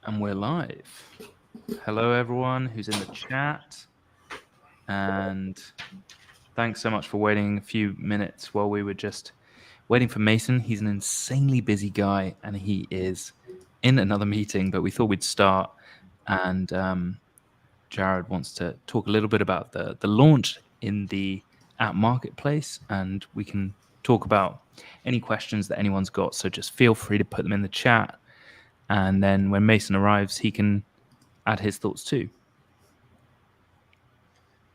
And we're live. Hello, everyone who's in the chat. And thanks so much for waiting a few minutes while we were just waiting for Mason. He's an insanely busy guy and he is in another meeting, but we thought we'd start. And Jared wants to talk a little bit about the launch in the app marketplace, and we can talk about any questions that anyone's got. So just feel free to put them in the chat. And then when Mason arrives, he can add his thoughts too.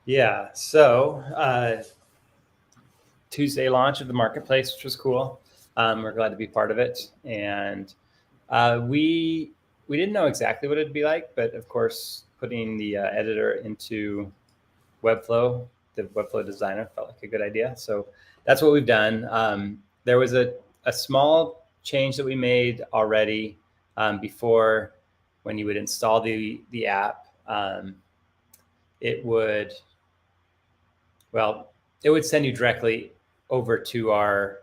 Yeah, so Tuesday launch of the marketplace, which was cool. We're glad to be part of it, and we didn't know exactly what it'd be like, but of course, putting the editor into Webflow, the Webflow designer, felt like a good idea. So that's what we've done. There was a small change that we made already before. When you would install the app, it would send you directly over to our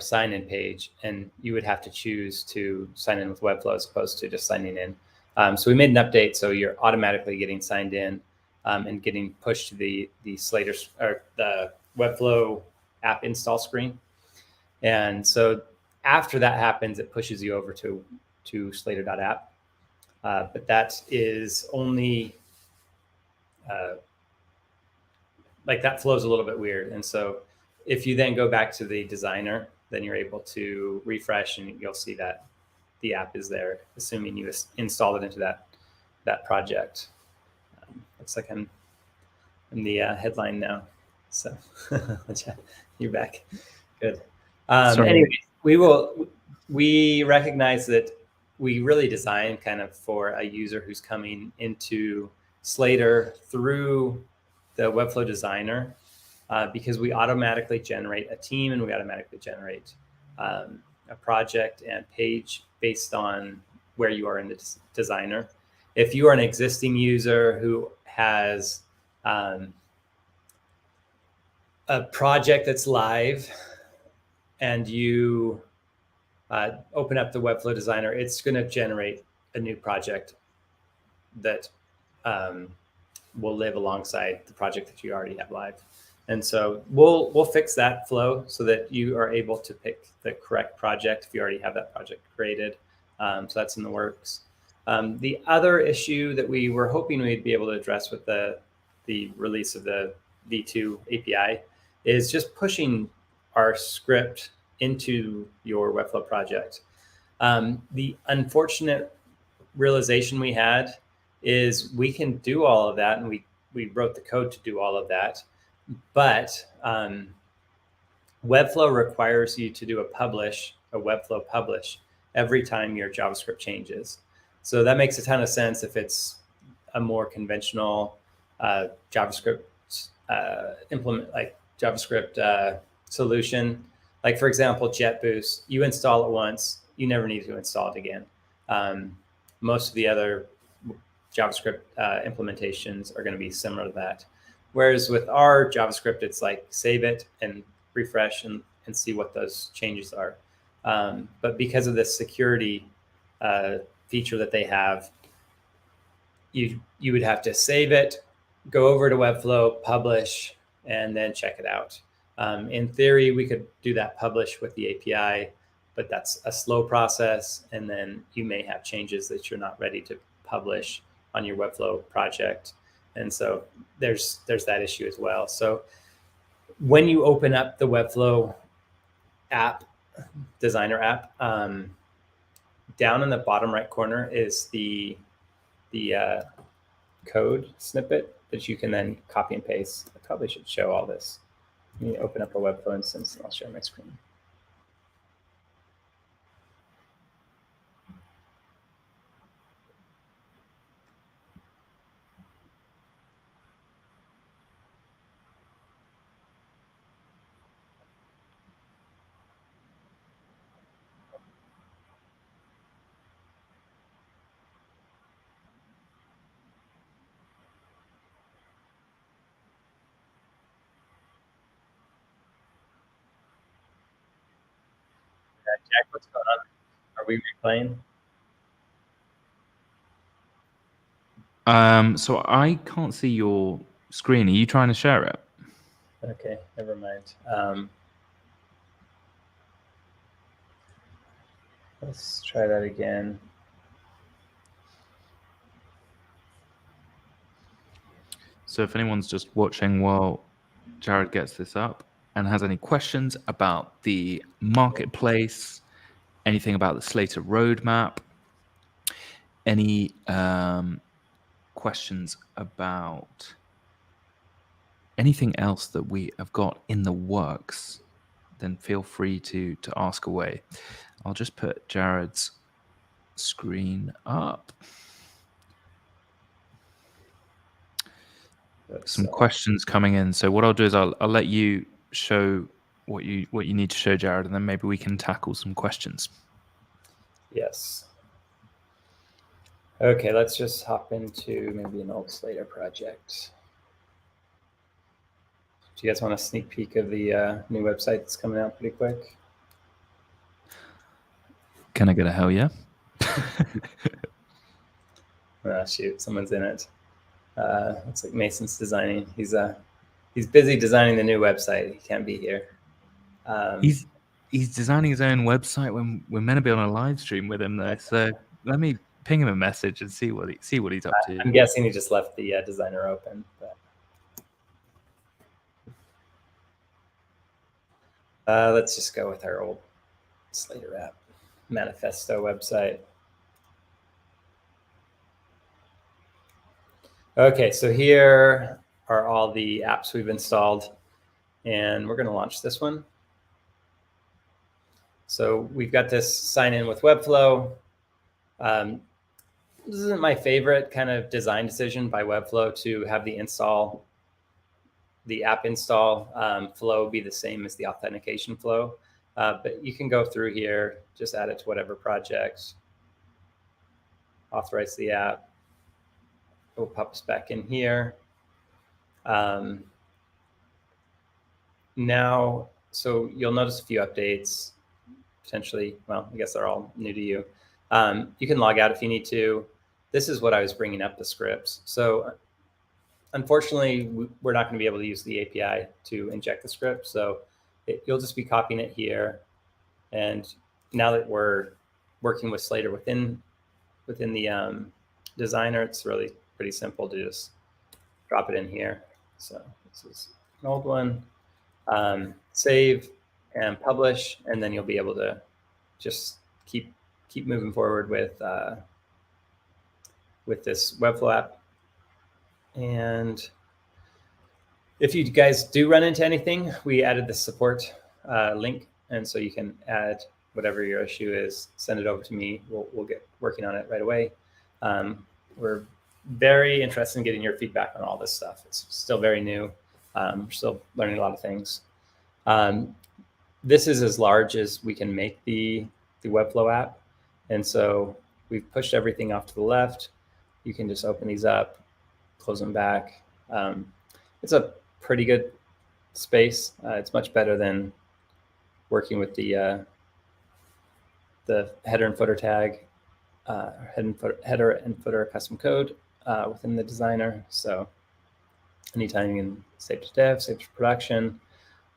sign-in page, and you would have to choose to sign in with Webflow as opposed to just signing in. So we made an update so you're automatically getting signed in and getting pushed to the Slater or the Webflow app install screen. And so after that happens, it pushes you over to Slater.app. But that is only that flows a little bit weird. And so if you then go back to the designer, then you're able to refresh and you'll see that the app is there, assuming you install it into that project. Looks like I'm in the headline now. So you're back. Good. Anyway, we recognize that we really design kind of for a user who's coming into Slater through the Webflow designer, because we automatically generate a team and we automatically generate a project and page based on where you are in the designer. If you are an existing user who has a project that's live and you open up the Webflow designer, it's going to generate a new project that will live alongside the project that you already have live. And so we'll fix that flow so that you are able to pick the correct project if you already have that project created. So that's in the works. The other issue that we were hoping we'd be able to address with the release of the V2 API is just pushing our script into your Webflow project. The unfortunate realization we had is we can do all of that, and we wrote the code to do all of that, but Webflow requires you to do a Webflow publish every time your JavaScript changes. So that makes a ton of sense if it's a more conventional JavaScript JavaScript solution. Like for example, JetBoost, you install it once, you never need to install it again. Most of the other JavaScript implementations are going to be similar to that. Whereas with our JavaScript, it's like save it and refresh and see what those changes are. But because of this security feature that they have, you would have to save it, go over to Webflow, publish, and then check it out. In theory, we could do that publish with the API, but that's a slow process. And then you may have changes that you're not ready to publish on your Webflow project. And so there's that issue as well. So when you open up the Webflow app, designer app, down in the bottom right corner is the code snippet that you can then copy and paste. I probably should show all this. Let me open up a Webflow instance and I'll share my screen. Jack, what's going on? Are we replaying? So I can't see your screen. Are you trying to share it? Okay, never mind. Let's try that again. So if anyone's just watching while Jared gets this up and has any questions about the marketplace, anything about the Slater roadmap, any questions about anything else that we have got in the works, then feel free to ask away. I'll just put Jared's screen up. Some questions coming in. So what I'll do is I'll let you show what you need to show, Jared, and then maybe we can tackle some questions. Yes. Okay, let's just hop into maybe an old Slater project. Do you guys want a sneak peek of the new website that's coming out pretty quick? Can I get a hell yeah? Oh, shoot, someone's in it. Looks like Mason's designing. He's busy designing the new website. He can't be here. He's designing his own website when we're meant to be on a live stream with him there. So let me ping him a message and see what he's up to. I'm guessing he just left the designer open. But let's just go with our old Slater app manifesto website. Okay, so here are all the apps we've installed, and we're going to launch this one. So we've got this sign in with Webflow. This isn't my favorite kind of design decision by Webflow to have the app install flow be the same as the authentication flow. But you can go through here, just add it to whatever project, authorize the app. It will pop us back in here. Now, so you'll notice a few updates, potentially. Well, I guess they're all new to you. You can log out if you need to. This is what I was bringing up, the scripts. So unfortunately, we're not going to be able to use the API to inject the script. So you'll just be copying it here. And now that we're working with Slater within the designer, it's really pretty simple to just drop it in here. So this is an old one. Save and publish, and then you'll be able to just keep moving forward with this Webflow app. And if you guys do run into anything, we added the support link, and so you can add whatever your issue is, send it over to me. We'll get working on it right away. We're very interested in getting your feedback on all this stuff. It's still very new. We're still learning a lot of things. This is as large as we can make the Webflow app. And so we've pushed everything off to the left. You can just open these up, close them back. It's a pretty good space. It's much better than working with the header and footer tag, header and footer custom code within the designer. So anytime you can save to dev, save to production.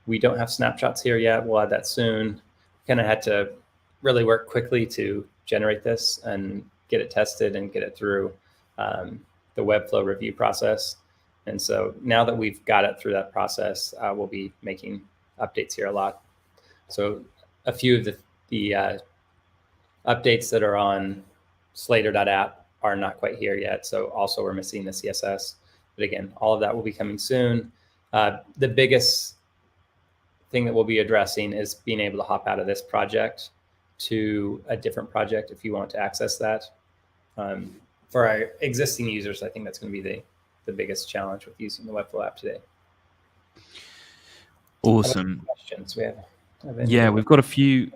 We don't have snapshots here yet. We'll add that soon. Kind of had to really work quickly to generate this and get it tested and get it through the Webflow review process. And so now that we've got it through that process, we'll be making updates here a lot. So a few of the updates that are on Slater.app are not quite here yet. So also we're missing the CSS. But again, all of that will be coming soon. The biggest thing that we'll be addressing is being able to hop out of this project to a different project if you want to access that. For our existing users, I think that's going to be the biggest challenge with using the Webflow app today. Awesome. Questions we have? Yeah, we've got a few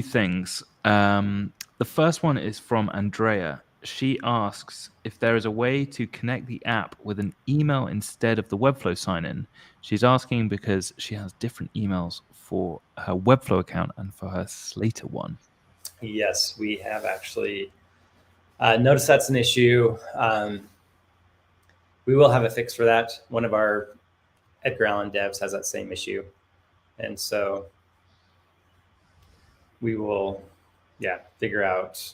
things. The first one is from Andrea. She asks if there is a way to connect the app with an email instead of the Webflow sign-in. She's asking because she has different emails for her Webflow account and for her Slater one. Yes, we have actually noticed that's an issue. We will have a fix for that. One of our Edgar Allan devs has that same issue. And so we will, figure out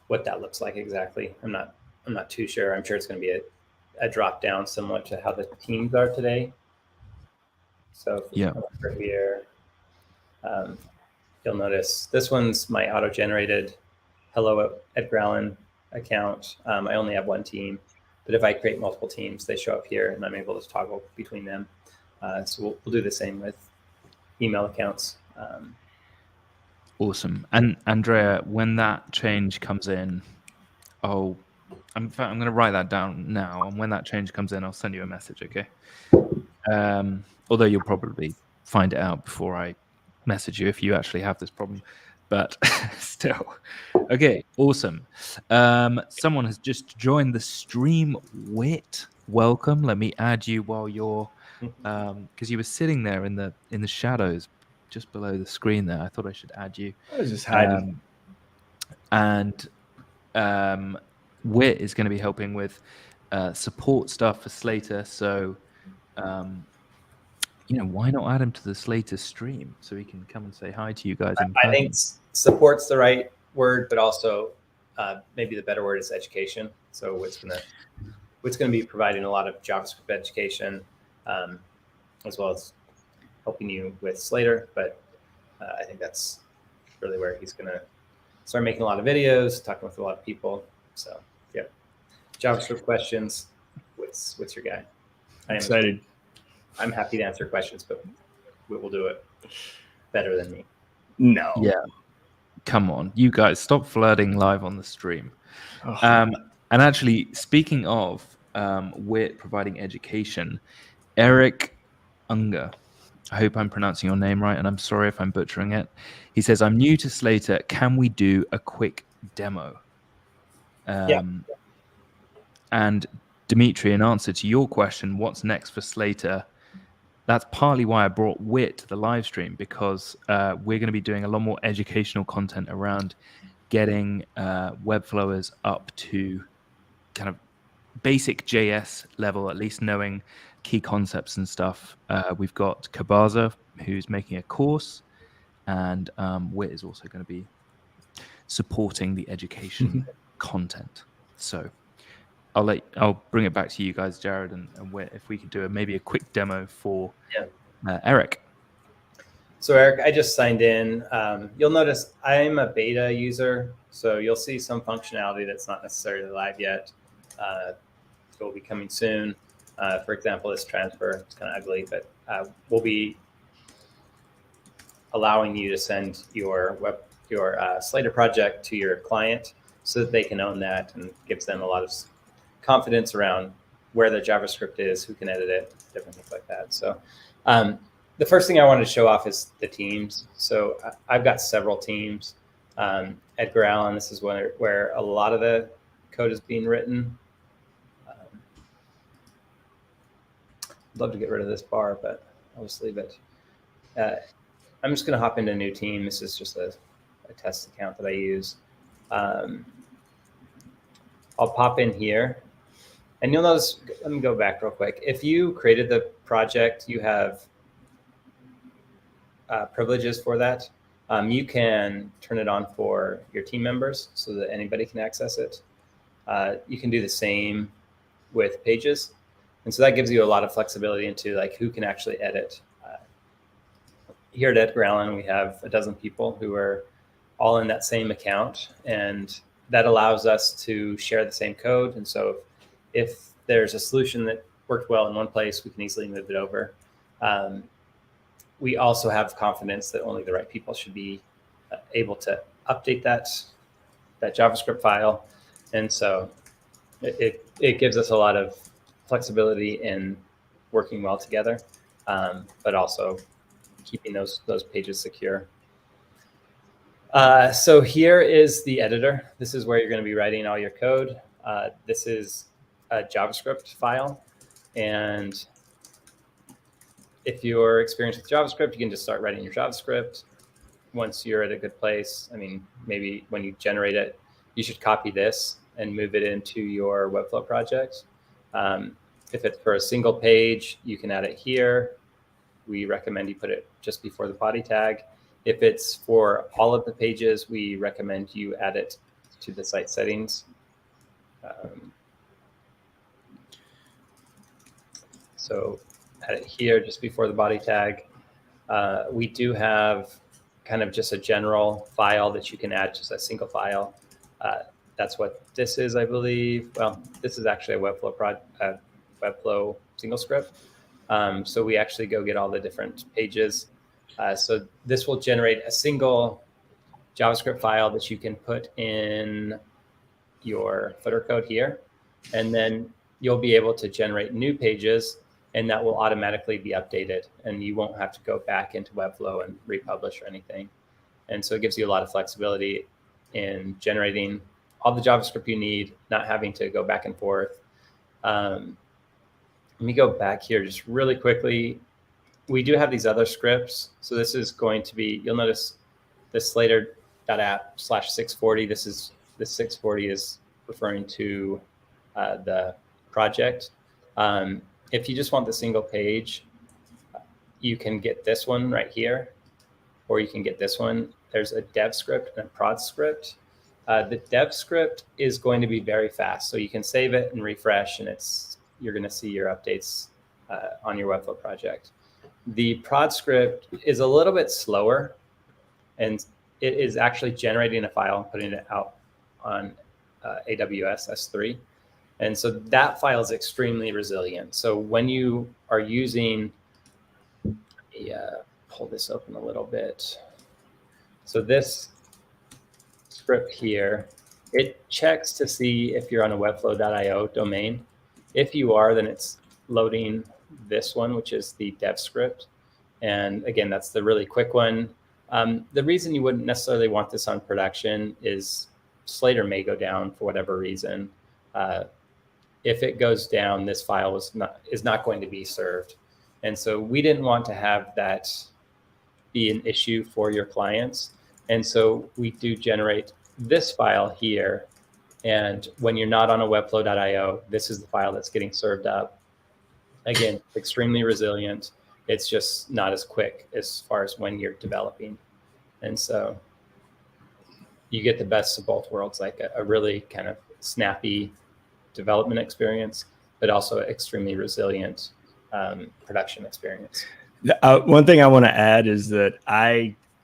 what that looks like exactly. I'm not too sure. I'm sure it's going to be a drop down similar to how the teams are today. So if we come over here, you'll notice this one's my auto-generated Hello Edgar Allan account. I only have one team, but if I create multiple teams, they show up here and I'm able to toggle between them. So we'll do the same with email accounts. Awesome. And Andrea, when that change comes in, I'm going to write that down now. And when that change comes in, I'll send you a message, okay? Although you'll probably find it out before I message you if you actually have this problem. But still. Okay, awesome. Someone has just joined the stream. Wit, welcome. Let me add you while you're, because you were sitting there in the shadows just below the screen there. I thought I should add you. I was just hiding. Wit is going to be helping with support stuff for Slater. So, why not add him to the Slater stream so he can come and say hi to you guys in person? I think support's the right word, but also maybe the better word is education. So Wit's going to be providing a lot of JavaScript education, as well as helping you with Slater. But I think that's really where he's going to start making a lot of videos, talking with a lot of people. So yeah, JavaScript questions. What's your guy? I'm excited. I'm happy to answer questions, but we will do it better than me. No. Yeah. Come on, you guys, stop flirting live on the stream. Oh. And actually, speaking of Wit providing education, Eric Unger, I hope I'm pronouncing your name right, and I'm sorry if I'm butchering it. He says, I'm new to Slater. Can we do a quick demo? And Dimitri, in answer to your question, what's next for Slater? That's partly why I brought Wit to the live stream, because we're going to be doing a lot more educational content around getting Webflowers up to kind of basic JS level, at least knowing key concepts and stuff. We've got Kabaza, who's making a course, and Wit is also going to be supporting the education content. So I'll bring it back to you guys, Jared and Wit, if we could do maybe a quick demo for Eric. So Eric, I just signed in. You'll notice I'm a beta user, so you'll see some functionality that's not necessarily live yet. It will be coming soon. For example, this transfer, it's kind of ugly, but we'll be allowing you to send your Slater project to your client so that they can own that, and gives them a lot of confidence around where the JavaScript is, who can edit it, different things like that. So the first thing I wanted to show off is the teams. So I've got several teams. Edgar Allan, this is where a lot of the code is being written. I'd love to get rid of this bar, but I'll just leave it. I'm just going to hop into a new team. This is just a test account that I use. I'll pop in here. And you'll notice, let me go back real quick. If you created the project, you have privileges for that. You can turn it on for your team members so that anybody can access it. You can do the same with pages. And so that gives you a lot of flexibility into like who can actually edit. Here at Edgar Allan, we have a dozen people who are all in that same account, and that allows us to share the same code. And so if there's a solution that worked well in one place, we can easily move it over. We also have confidence that only the right people should be able to update that JavaScript file. And so it gives us a lot of flexibility in working well together, but also keeping those pages secure. So here is the editor. This is where you're going to be writing all your code. This is a JavaScript file. And if you're experienced with JavaScript, you can just start writing your JavaScript. once you're at a good place, I mean, maybe when you generate it, you should copy this and move it into your Webflow project. If it's for a single page, you can add it here. We recommend you put it just before the body tag. If it's for all of the pages, we recommend you add it to the site settings. So add it here just before the body tag. We do have kind of just a general file that you can add, just a single file. That's what this is, I believe. Well, this is actually a Webflow single script. So we actually go get all the different pages. So this will generate a single JavaScript file that you can put in your footer code here. And then you'll be able to generate new pages, and that will automatically be updated. And you won't have to go back into Webflow and republish or anything. And so it gives you a lot of flexibility in generating all the JavaScript you need, not having to go back and forth. Let me go back here just really quickly. We do have these other scripts. So this is going to be, you'll notice the Slater.app/640. This 640 is referring to the project. If you just want the single page, you can get this one right here, or you can get this one. There's a dev script and a prod script. The dev script is going to be very fast, so you can save it and refresh, and you're going to see your updates on your Webflow project. The prod script is a little bit slower, and it is actually generating a file and putting it out on AWS S3. And so that file is extremely resilient. So when you are using, pull this open a little bit. So this script here, it checks to see if you're on a webflow.io domain. If you are, then it's loading this one, which is the dev script. And again, that's the really quick one. The reason you wouldn't necessarily want this on production is Slater may go down for whatever reason. If it goes down, this file is not going to be served. And so we didn't want to have that be an issue for your clients. And so we do generate this file here. And when you're not on a webflow.io, this is the file that's getting served up. Again, extremely resilient. It's just not as quick as far as when you're developing. And so you get the best of both worlds, like a really kind of snappy development experience, but also extremely resilient production experience. One thing I want to add is that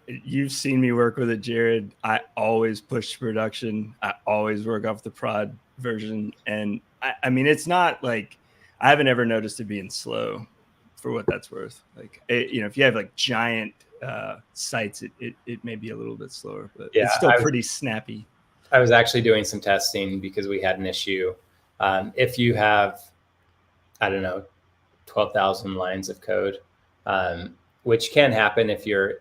you've seen me work with it, Jared. I always push to production. I always work off the prod version. And I mean, it's not like, I haven't ever noticed it being slow for what that's worth. Like, if you have like giant sites, it may be a little bit slower, but yeah, it's still pretty snappy. I was actually doing some testing because we had an issue. If you have, I don't know, 12,000 lines of code, which can happen if you're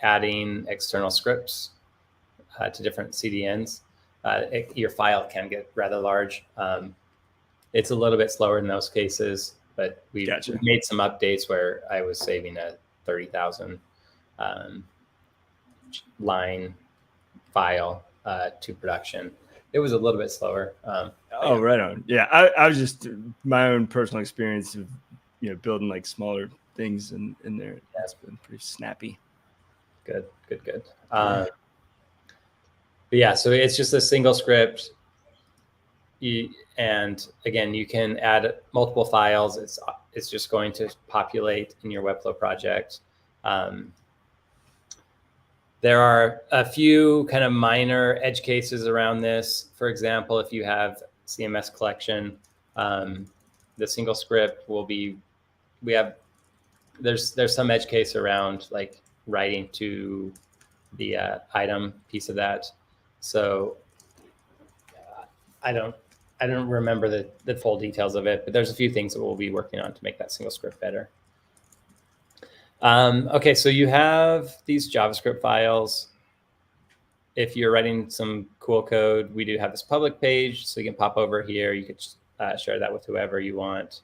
adding external scripts to different CDNs, your file can get rather large. It's a little bit slower in those cases, but we made some updates where I was saving a 30,000 line file to production. It was a little bit slower. Oh, right on. Yeah, I was just my own personal experience of building like smaller things in there. It's been pretty snappy. Good. But yeah, so it's just a single script. And again, you can add multiple files. It's just going to populate in your Webflow project. There are a few kind of minor edge cases around this. For example, if you have CMS collection, the single script will be, there's some edge case around like writing to the item piece of that. So I don't remember the full details of it, but there's a few things that we'll be working on to make that single script better. Okay, so you have these JavaScript files. If you're writing some cool code, we do have this public page, so you can pop over here. You could share that with whoever you want.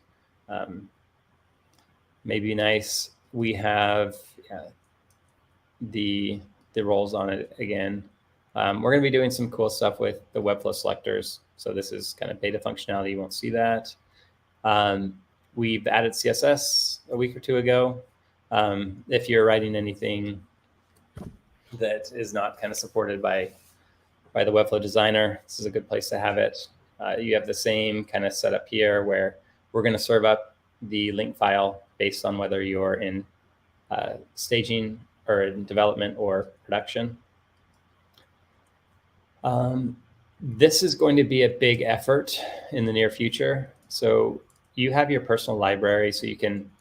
Maybe nice. We have the roles on it again. We're going to be doing some cool stuff with the Webflow selectors. So this is kind of beta functionality. You won't see that. We've added CSS a week or two ago. If you're writing anything that is not kind of supported by the Webflow designer, this is a good place to have it. You have the same kind of setup here where we're going to serve up the link file based on whether you're in staging or in development or production. This is going to be a big effort in the near future. So you have your personal library, so you can,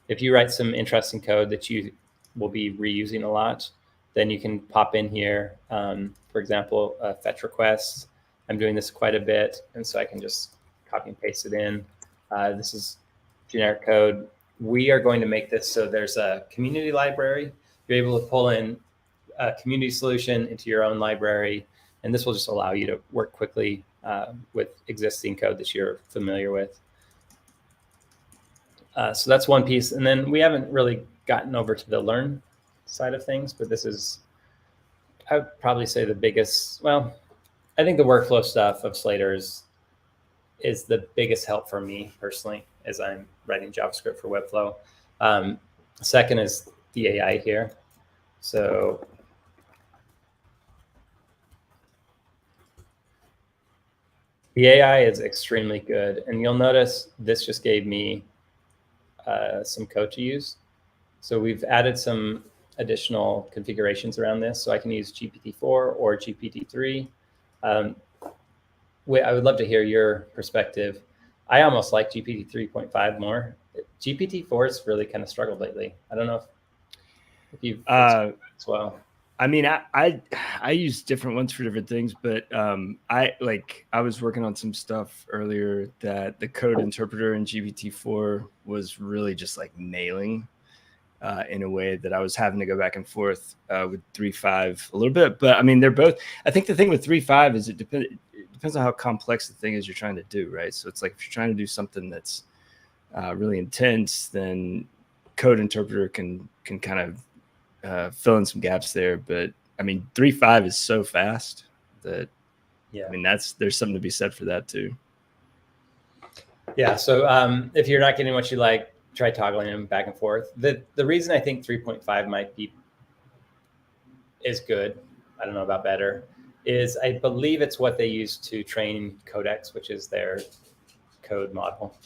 if you write some interesting code that you will be reusing a lot, then you can pop in here. For example, a fetch request. I'm doing this quite a bit, and so I can just copy and paste it in. This is generic code. We are going to make this so there's a community library. You're able to pull in a community solution into your own library, and this will just allow you to work quickly with existing code that you're familiar with. So that's one piece. And then we haven't really gotten over to the learn side of things, but this is, I would probably say the biggest, well, I think the workflow stuff of Slater is the biggest help for me personally as I'm writing JavaScript for Webflow. Second is the AI here. So the AI is extremely good. And you'll notice this just gave me some code to use. So we've added some additional configurations around this. So I can use GPT-4 or GPT-3. I would love to hear your perspective. I almost like GPT 3.5 more. GPT-4 has really kind of struggled lately. I don't know if you've as well. I mean, I use different ones for different things, but I was working on some stuff earlier that the code interpreter in GPT-4 was really just like nailing in a way that I was having to go back and forth with 3.5 a little bit. But I mean, they're both. I think the thing with 3.5 is it depends on how complex the thing is you're trying to do, right? So it's like if you're trying to do something that's really intense, then code interpreter can kind of fill in some gaps there. But I mean, 3.5 is so fast that, yeah, I mean, there's something to be said for that too. Yeah. So if you're not getting what you like, try toggling them back and forth. The reason I think 3.5 is good, I don't know about better, is I believe it's what they use to train Codex, which is their code model.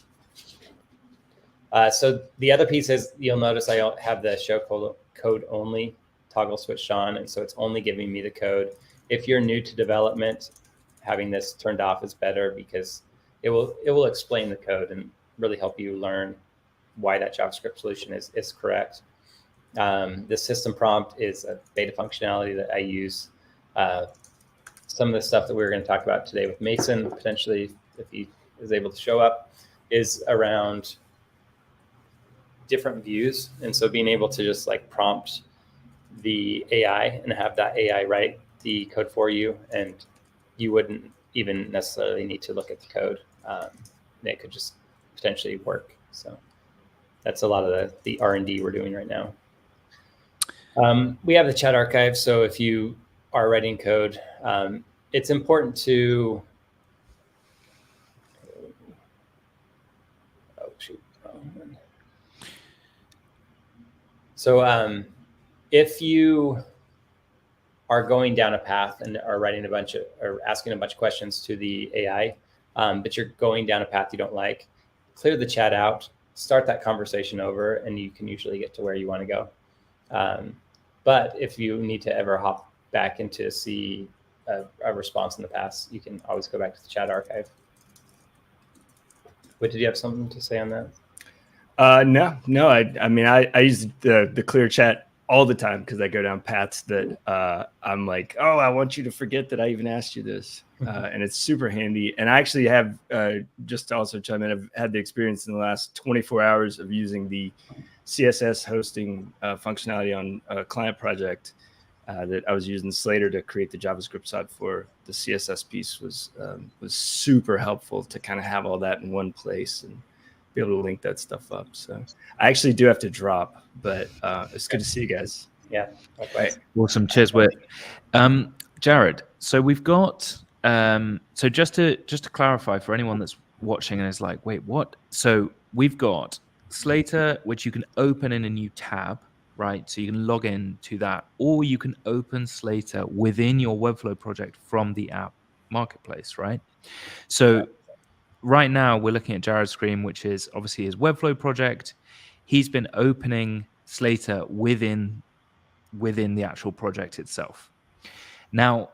So the other piece is, you'll notice I have the show code only toggle switched on, and so it's only giving me the code. If you're new to development, having this turned off is better because it will explain the code and really help you learn why that JavaScript solution is correct. The system prompt is a beta functionality that I use. Some of the stuff that we were going to talk about today with Mason, potentially, if he is able to show up, is around different views. And so being able to just like prompt the AI and have that AI write the code for you, and you wouldn't even necessarily need to look at the code. It could just potentially work. So that's a lot of the R&D we're doing right now. We have the chat archive. So if you are writing code, it's important to, oh shoot. So if you are going down a path and are writing or asking a bunch of questions to the AI, but you're going down a path you don't like, clear the chat out, start that conversation over, and you can usually get to where you want to go. But if you need to ever hop back into see a response in the past, you can always go back to the chat archive. But did you have something to say on that? No. I mean, I use the clear chat all the time because I go down paths that I'm like, oh, I want you to forget that I even asked you this. And it's super handy. And I actually have, just to also chime in, I've had the experience in the last 24 hours of using the CSS hosting functionality on a client project that I was using Slater to create the JavaScript side for. The CSS piece was super helpful to kind of have all that in one place and be able to link that stuff up. So I actually do have to drop, but it's good to see you guys. Yeah, likewise. Awesome. Cheers, Whit. Jared, so we've got so just to clarify for anyone that's watching and is like, wait, what? So we've got Slater, which you can open in a new tab, right? So you can log in to that, or you can open Slater within your Webflow project from the app marketplace, right? So right now we're looking at Jared's screen, which is obviously his Webflow project. He's been opening Slater within the actual project itself. Now,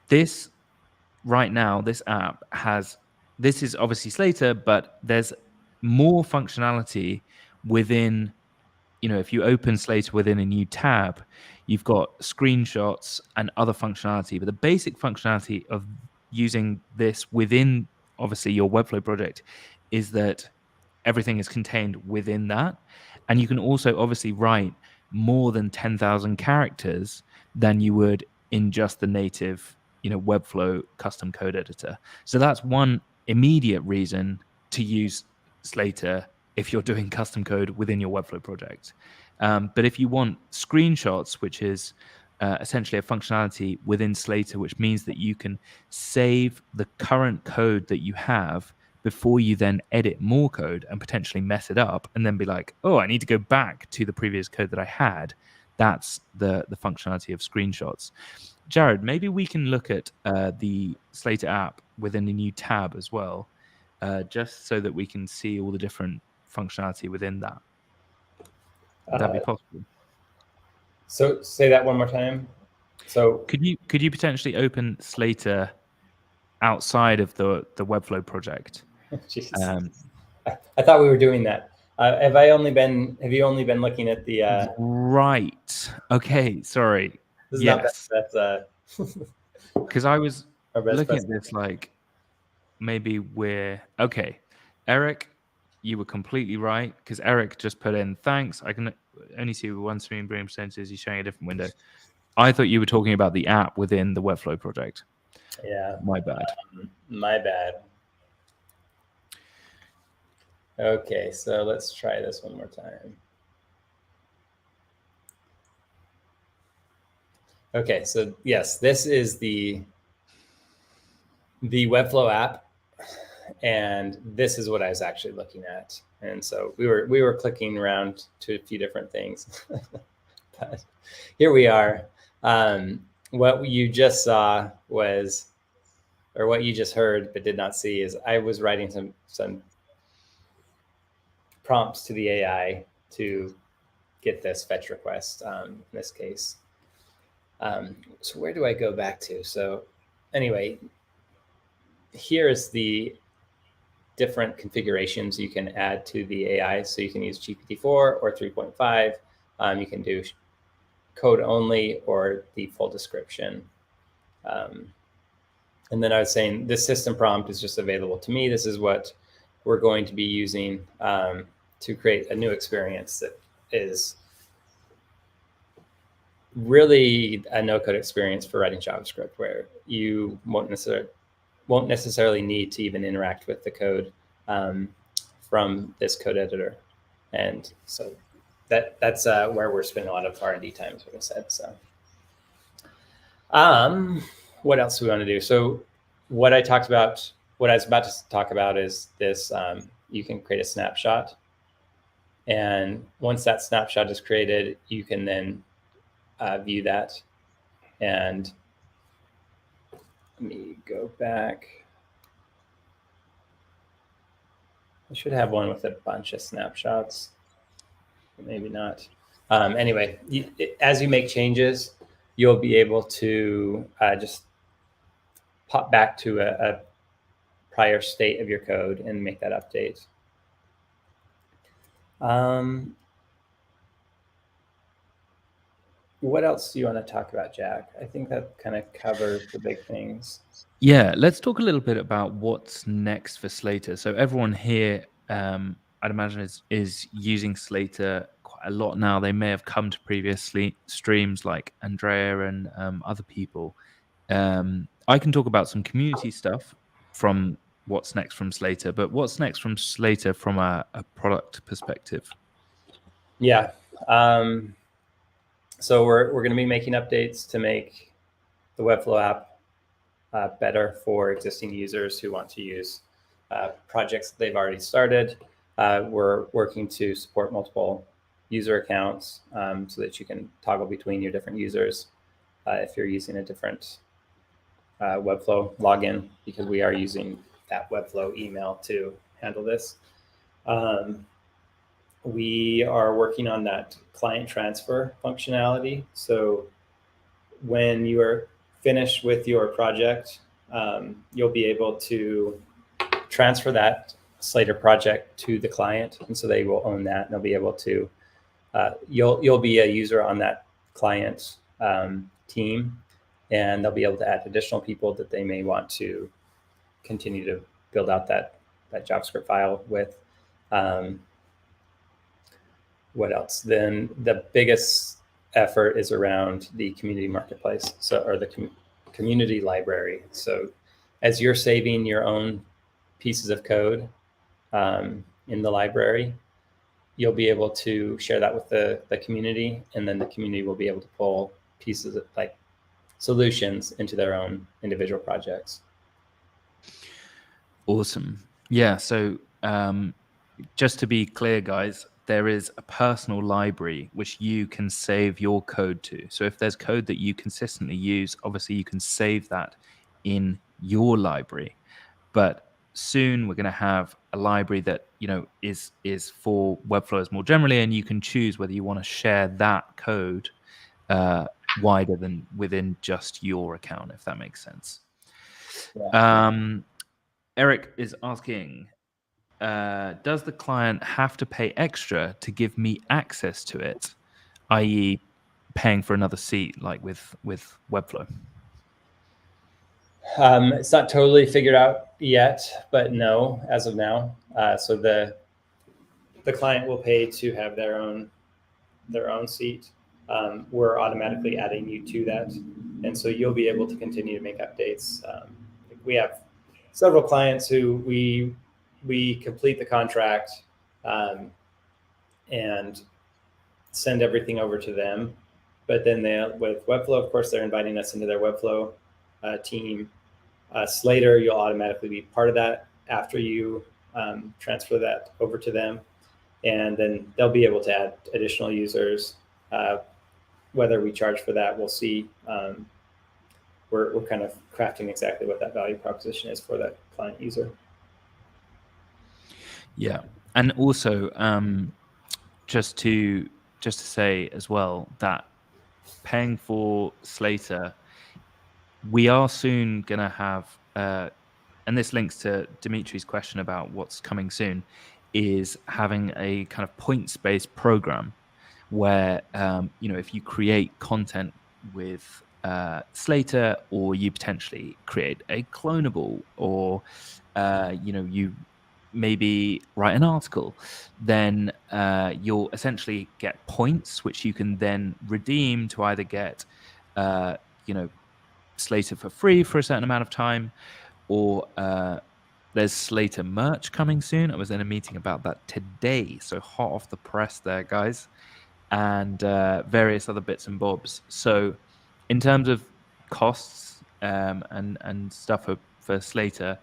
this app has, this is obviously Slater, but there's more functionality within, if you open Slater within a new tab, you've got screenshots and other functionality. But the basic functionality of using this within, obviously, your Webflow project is that everything is contained within that. And you can also obviously write more than 10,000 characters than you would in just the native, Webflow custom code editor. So that's one immediate reason to use Slater if you're doing custom code within your Webflow project. But if you want screenshots, which is essentially a functionality within Slater, which means that you can save the current code that you have before you then edit more code and potentially mess it up and then be like, oh, I need to go back to the previous code that I had. That's the functionality of screenshots. Jared, maybe we can look at the Slater app within the new tab as well, just so that we can see all the different functionality within that. Would that be possible? So say that one more time. So could you potentially open Slater outside of the Webflow project? I thought we were doing that. Have you only been looking at the right? Okay, sorry. This is yes, that's because I was looking at this like maybe we're okay. Eric, you were completely right, because Eric just put in thanks. I can only see one screen bring percentages. He's showing a different window. I thought you were talking about the app within the Webflow project. Yeah, my bad. My bad. Okay, so let's try this one more time. Okay, so yes, this is the Webflow app, and this is what I was actually looking at. And so we were clicking around to a few different things, but here we are. What you just saw was, or what you just heard but did not see, is I was writing some prompts to the AI to get this fetch request in this case. So where do I go back to? So anyway, here's the different configurations you can add to the AI. So you can use GPT-4 or 3.5. You can do code only or the full description. And then I was saying this system prompt is just available to me. This is what we're going to be using to create a new experience that is really a no-code experience for writing JavaScript, where you won't necessarily need to even interact with the code from this code editor. And so that's where we're spending a lot of R&D time, is what I said. So what else do we want to do? So what I was about to talk about is this, you can create a snapshot. And once that snapshot is created, you can then view that. And let me go back. I should have one with a bunch of snapshots. Maybe not. Anyway, as you make changes, you'll be able to just pop back to a prior state of your code and make that update. What else do you want to talk about, Jack? I think that kind of covers the big things. Yeah, let's talk a little bit about what's next for Slater. So everyone here, I'd imagine, is using Slater quite a lot now. They may have come to previous streams like Andrea and other people. I can talk about some community stuff from what's next from Slater, but what's next from Slater from a product perspective? Yeah. So we're going to be making updates to make the Webflow app better for existing users who want to use projects that they've already started. We're working to support multiple user accounts so that you can toggle between your different users if you're using a different Webflow login, because we are using that Webflow email to handle this. We are working on that client transfer functionality. So when you are finished with your project, you'll be able to transfer that Slater project to the client, and so they will own that, and they'll be able to. You'll be a user on that client team, and they'll be able to add additional people that they may want to continue to build out that JavaScript file with. What else? Then the biggest effort is around the community marketplace, or the community library. So as you're saving your own pieces of code in the library, you'll be able to share that with the community, and then the community will be able to pull pieces of like solutions into their own individual projects. Awesome. Yeah. So just to be clear, guys, there is a personal library which you can save your code to. So if there's code that you consistently use, obviously you can save that in your library. But soon we're going to have a library that, you know, is for Webflows more generally, and you can choose whether you want to share that code wider than within just your account, if that makes sense. Yeah. Eric is asking, does the client have to pay extra to give me access to it, i.e. paying for another seat like with Webflow? It's not totally figured out yet, but no, as of now. So the client will pay to have their own seat. We're automatically adding you to that, and so you'll be able to continue to make updates. We have several clients who we complete the contract and send everything over to them, but then with Webflow, of course, they're inviting us into their Webflow team. Slater, you'll automatically be part of that after you transfer that over to them, and then they'll be able to add additional users. Whether we charge for that, we'll see. We're kind of crafting exactly what that value proposition is for that client user. Yeah, and also just to say as well that paying for Slater, we are soon going to have, and this links to Dimitri's question about what's coming soon, is having a kind of points-based program where, you know, if you create content with Slater, or you potentially create a clonable, or, you know, you maybe write an article, then you'll essentially get points, which you can then redeem to either get, you know, Slater for free for a certain amount of time, or there's Slater merch coming soon. I was in a meeting about that today, so hot off the press there, guys, and various other bits and bobs. So in terms of costs and stuff for Slater,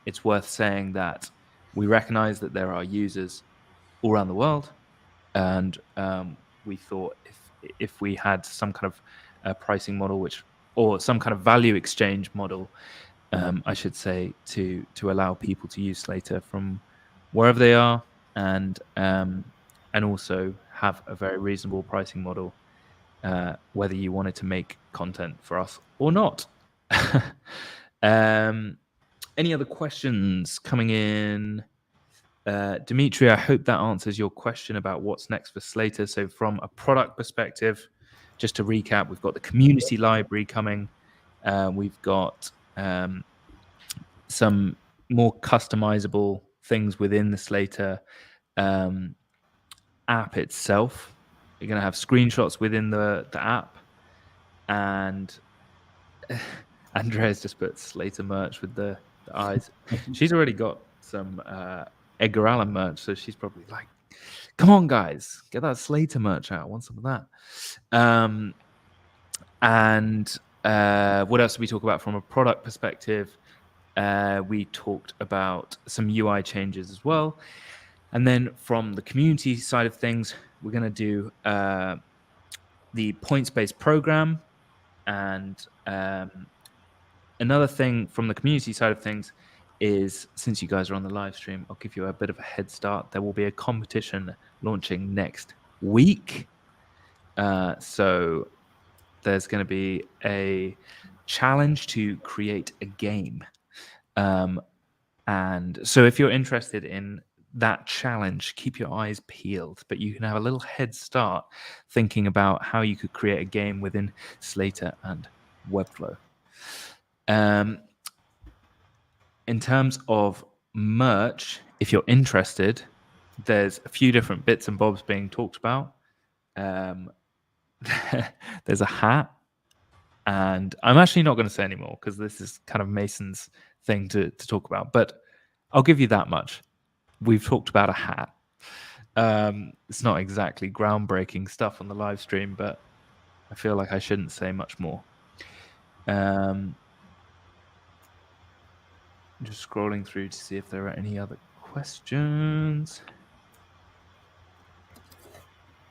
it's worth saying that we recognize that there are users all around the world, and we thought if we had some kind of pricing model, or some kind of value exchange model, I should say, to allow people to use Slater from wherever they are, and also have a very reasonable pricing model, whether you wanted to make content for us or not. Any other questions coming in? Dimitri, I hope that answers your question about what's next for Slater. So from a product perspective, just to recap, we've got the community library coming. We've got some more customizable things within the Slater app itself. You're going to have screenshots within the app. And Andrea's just put Slater merch with the eyes. She's already got some Edgar Allan merch, so she's probably like, Come on, guys, get that Slater merch out. I want some of that. And what else did we talk about from a product perspective? We talked about some UI changes as well. And then from the community side of things, we're going to do the points-based program. And another thing from the community side of things is, since you guys are on the live stream, I'll give you a bit of a head start. There will be a competition launching next week. So there's going to be a challenge to create a game. And so if you're interested in that challenge, keep your eyes peeled, but you can have a little head start thinking about how you could create a game within Slater and Webflow. In terms of merch, if you're interested, there's a few different bits and bobs being talked about. There's a hat, and I'm actually not going to say anymore because this is kind of Mason's thing to talk about, but I'll give you that much. We've talked about a hat. It's not exactly groundbreaking stuff on the live stream, but I feel like I shouldn't say much more. Just scrolling through to see if there are any other questions.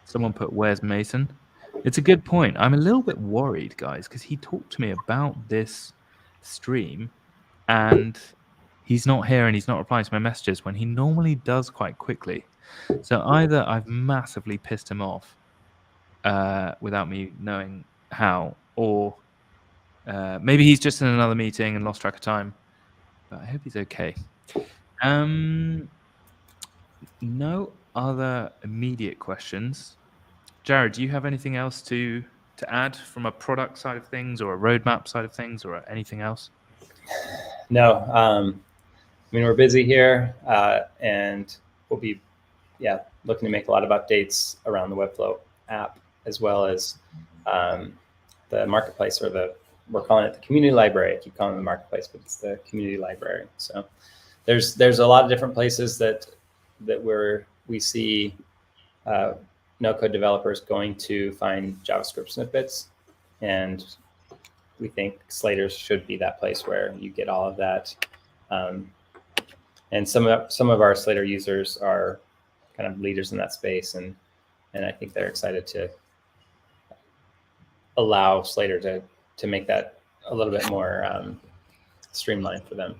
Someone put, "Where's Mason?" It's a good point. I'm a little bit worried, guys, because he talked to me about this stream and he's not here and he's not replying to my messages when he normally does quite quickly. So either I've massively pissed him off without me knowing how, or maybe he's just in another meeting and lost track of time. But I hope he's okay. No other immediate questions. Jared, do you have anything else to add from a product side of things or a roadmap side of things or anything else? No. I mean, we're busy here and we'll be looking to make a lot of updates around the Webflow app, as well as the marketplace, or we're calling it the community library. I keep calling it the marketplace, but it's the community library. So there's a lot of different places that we see no-code developers going to find JavaScript snippets, and we think Slater should be that place where you get all of that. And some of our Slater users are kind of leaders in that space, and I think they're excited to allow Slater to make that a little bit more streamlined for them.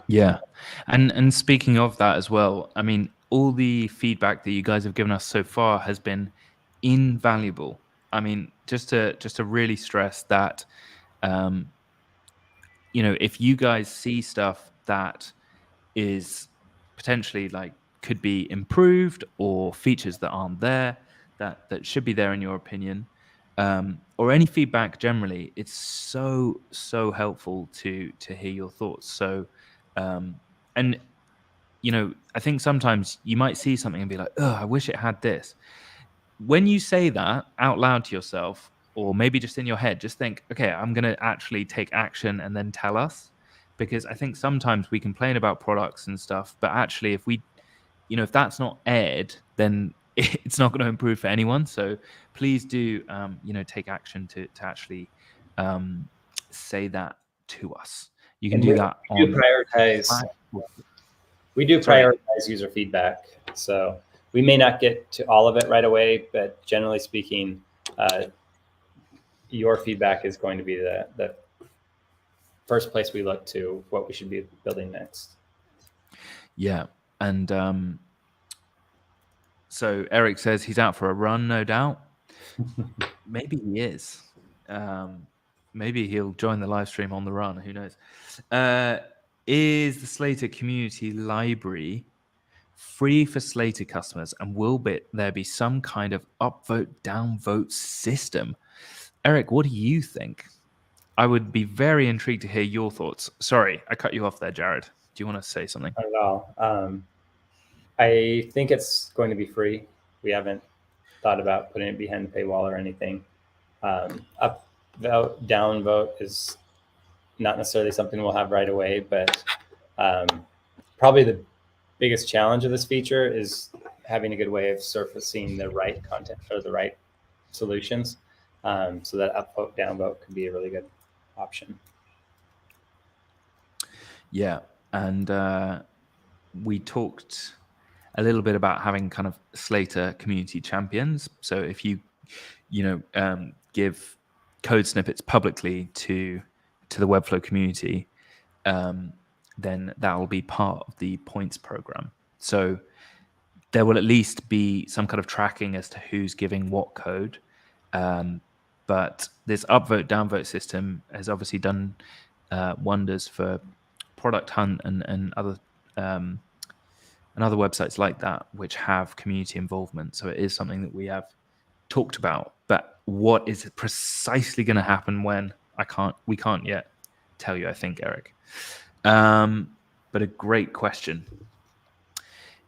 Yeah, and speaking of that as well, I mean, all the feedback that you guys have given us so far has been invaluable. I mean, just to really stress that, if you guys see stuff that is potentially could be improved, or features that aren't there that should be there in your opinion, or any feedback generally, it's so helpful to hear your thoughts. So and I think sometimes you might see something and be like, "Oh, I wish it had this." When you say that out loud to yourself, or maybe just in your head, just think, okay, I'm going to actually take action and then tell us. Because I think sometimes we complain about products and stuff, but actually if that's not aired, then it's not going to improve for anyone. So please do, take action to actually say that to us. You can do that on We do prioritize user feedback. So we may not get to all of it right away, but generally speaking, your feedback is going to be the first place we look to what we should be building next. Yeah. And so Eric says he's out for a run, no doubt. Maybe he is. Maybe he'll join the live stream on the run. Who knows? Is the Slater community library free for Slater customers, and will there be some kind of upvote, downvote system? Eric, what do you think? I would be very intrigued to hear your thoughts. Sorry, I cut you off there, Jared. Do you want to say something? Not at all. I think it's going to be free. We haven't thought about putting it behind the paywall or anything. Up vote, down vote is not necessarily something we'll have right away, but probably biggest challenge of this feature is having a good way of surfacing the right content or the right solutions. So that upvote, downvote could be a really good option. Yeah, and we talked a little bit about having kind of Slater community champions. So if you give code snippets publicly to the Webflow community, then that will be part of the points program. So there will at least be some kind of tracking as to who's giving what code. But this upvote, downvote system has obviously done wonders for Product Hunt and other websites like that, which have community involvement. So it is something that we have talked about. But what is precisely going to happen when we can't yet tell you, I think, Eric. But a great question.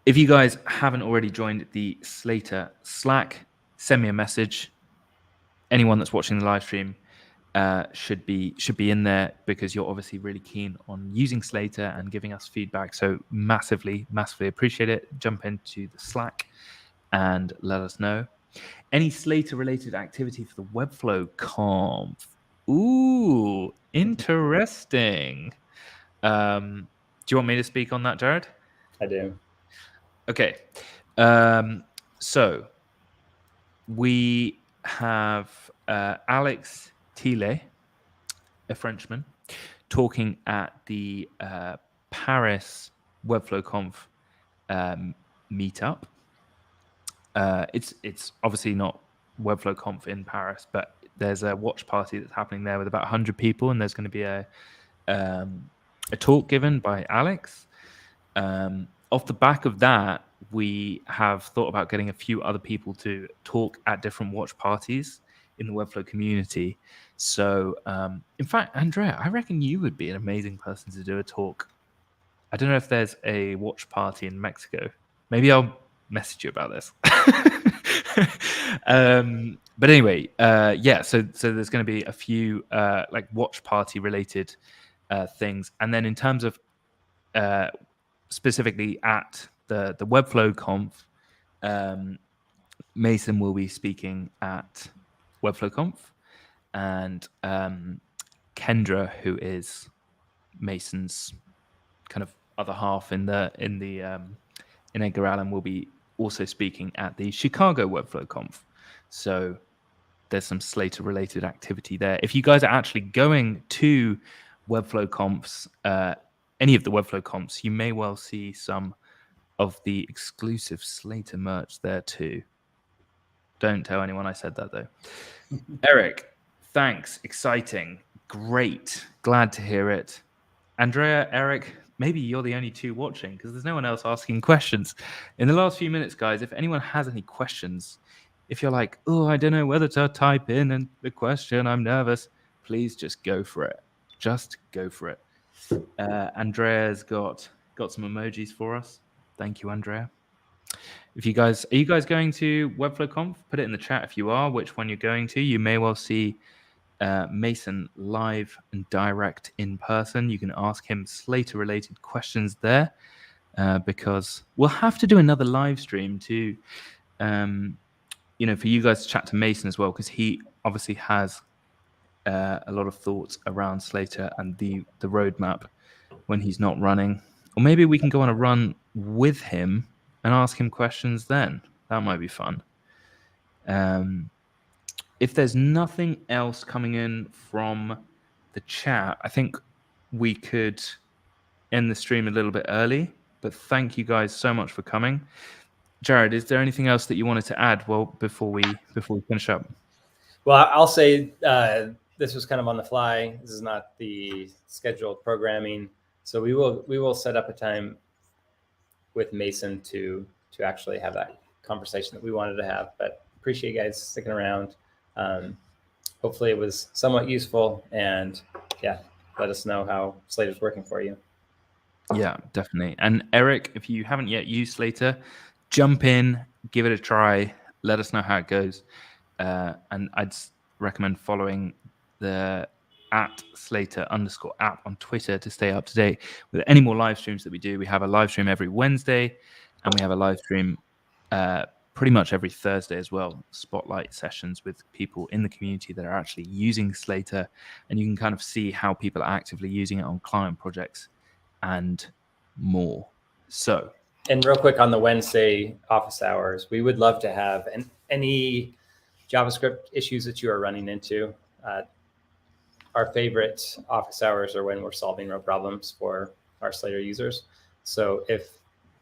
If you guys haven't already joined the Slater Slack, send me a message. Anyone that's watching the live stream should be in there, because you're obviously really keen on using Slater and giving us feedback. So massively appreciate it. Jump into the Slack and let us know. Any Slater related activity for the Webflow conf? Ooh, interesting. Do you want me to speak on that, Jared? I do. Okay. So we have Alex Thiele, a Frenchman, talking at the Paris Webflow Conf meetup. It's obviously not Webflow Conf in Paris, but there's a watch party that's happening there with about 100 people, and there's going to be a talk given by Alex. Off the back of that, we have thought about getting a few other people to talk at different watch parties in the Webflow community. So, in fact, Andrea, I reckon you would be an amazing person to do a talk. I don't know if there's a watch party in Mexico. Maybe I'll message you about this. But anyway, yeah, so there's going to be a few like watch party related things. And then in terms of specifically at the Webflow conf, Mason will be speaking at Webflow conf, and Kendra, who is Mason's kind of other half in Edgar Allan, will be also speaking at the Chicago Webflow conf. So there's some Slater related activity there. If you guys are actually going to Webflow confs, any of the Webflow confs, you may well see some of the exclusive Slater merch there too. Don't tell anyone I said that, though. Eric, thanks. Exciting. Great. Glad to hear it. Andrea, Eric, maybe you're the only two watching, because there's no one else asking questions. In the last few minutes, guys, if anyone has any questions, if you're like, oh, I don't know whether to type in and the question, I'm nervous, please just go for it. Just go for it. Andrea's got some emojis for us. Thank you, Andrea. Are you guys going to Webflow Conf? Put it in the chat if you are, which one you're going to. You may well see Mason live and direct in person. You can ask him Slater-related questions there, because we'll have to do another live stream to, for you guys to chat to Mason as well, because he obviously has a lot of thoughts around Slater and the roadmap when he's not running. Or maybe we can go on a run with him and ask him questions then. That might be fun. If there's nothing else coming in from the chat, I think we could end the stream a little bit early. But thank you guys so much for coming. Jared, is there anything else that you wanted to add before we finish up? Well, I'll say this was kind of on the fly. This is not the scheduled programming. So we will set up a time with Mason to actually have that conversation that we wanted to have. But appreciate you guys sticking around. Hopefully it was somewhat useful, and yeah, let us know how Slater's working for you. Yeah, definitely. And Eric, if you haven't yet used Slater, jump in, give it a try, let us know how it goes. And I'd recommend following the at Slater_app on Twitter to stay up to date with any more live streams that we do. We have a live stream every Wednesday, and we have a live stream pretty much every Thursday as well. Spotlight sessions with people in the community that are actually using Slater, and you can kind of see how people are actively using it on client projects and more. So, and real quick on the Wednesday office hours, we would love to have any JavaScript issues that you are running into. Our favorite office hours are when we're solving real problems for our Slater users. So if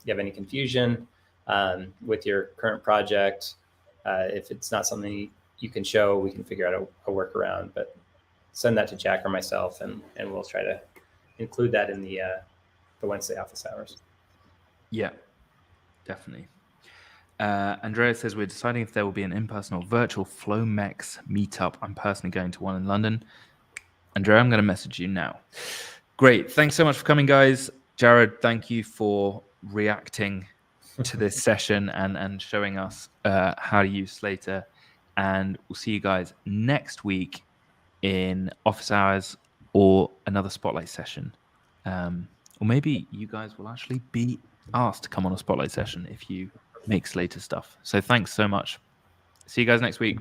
you have any confusion with your current project, if it's not something you can show, we can figure out a workaround. But send that to Jack or myself, and we'll try to include that in the Wednesday office hours. Yeah, definitely. Andrea says we're deciding if there will be an in-person or virtual FlowMex meetup. I'm personally going to one in London. Andrea, I'm going to message you now. Great. Thanks so much for coming, guys. Jared, thank you for reacting to this session and showing us how to use Slater. And we'll see you guys next week in office hours or another spotlight session. Or maybe you guys will actually be asked to come on a spotlight session if you make Slater stuff. So thanks so much. See you guys next week.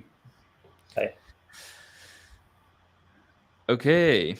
Okay. Okay.